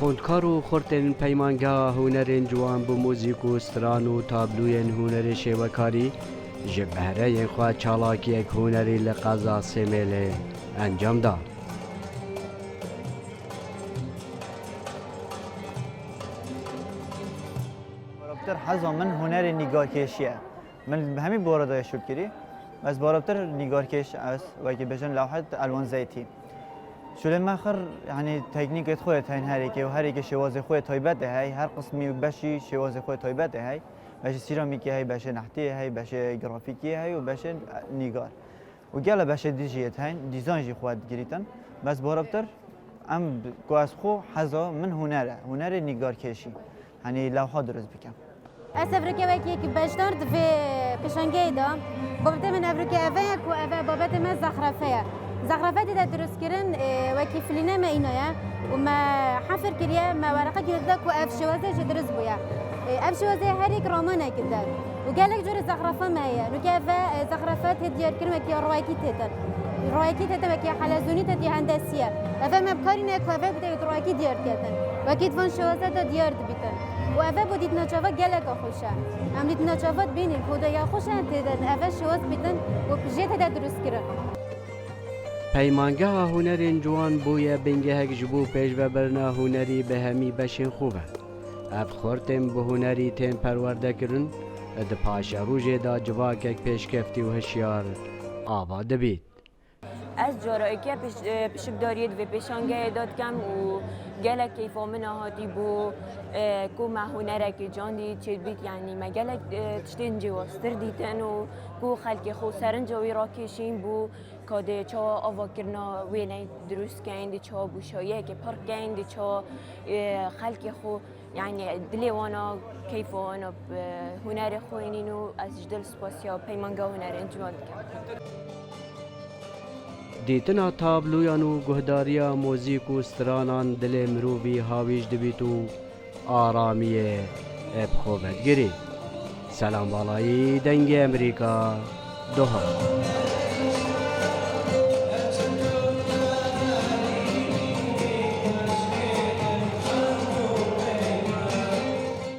خوندکار و خورتن پیمانگاه هنرین جوان بو موزیک و ستران و تابلوین هنر شیوکاری جبهره خواه چالاکی یک هنری لقضا سمیل انجام داد. بارابتر حظا من هنر نگارکشیه من همین بارادای شد کردی بس بارابتر نگارکش است و که بجن لوحه الوان زیتی شده مخر یعنی تکنیک خودت هین هر یک شواز خود تایبت هی هر قسمی بشی شواز خود تایبت هی بشه سیرامیکی هی بشه نحتی هی بشه گرافیکی هی و بشه نگار و گله بشه دیجیت هین دیزاینی خود گریتن بس بارابتر ام گواز خو حظا من هنر نگارکشی یعنی لوحه درست بکم. از افریقا وکی که بشترد و پیشنگی دام بابت من افریقا اوه کو اوه بابت من زخرفه دیده درست کردن وکی فلینه ما اینایا و ما حفر کریه ما ورقه کرده کو اف شوازه چه درست بویا اف شوازه هر یک رامانه کرده و گلک جور زخرفه مایه رو که اوه زخرفات دیار کردن وکی روایکی تیتن وکی حلزونی تیتی هندسیه اوه ما بکاری نه کو اوه بوده روایکی دیار کردن وکی دوان شوازه دا دیار بیتن و اوه بودید نچاوا گلک خوشه هم دید نچاوات بینید خدایا خوشه تیدن اوه شواز بیتن و پجه تیده درست کردن پیمانگاه هنرین جوان بویا بنگه هک جبو پیش و برنا هنری به همی بشین خوبه. اف خورتم به هنری تین پرورده کرن اد پاش روژه دا جواک یک پیش کفتی و هشیار آباد بید. از جارایی که پشکداریت و پیشانگه داد کم و گلک کیفا من هاتی بو کو ما هنرک جان دید چید بید یعنی ما گلک تشتین جواستر دیدن و کو خلق خو سرنجاوی را کشین بو کاده چا آوا کرنا ویلی درست کند چا بوشایه که پرک کند چا خلق خو یعنی دلی وانا کیف وانا هنر خوینینو از جدل سپاسیا پیمانگاه هنر انجام کرد. دیتنا تابلویان و گهداریا موزیک و سترانان دل مروبی هاویج دبیت و آرامی اب خوبت گری. سلام بالایی دنگ امریکا دوها.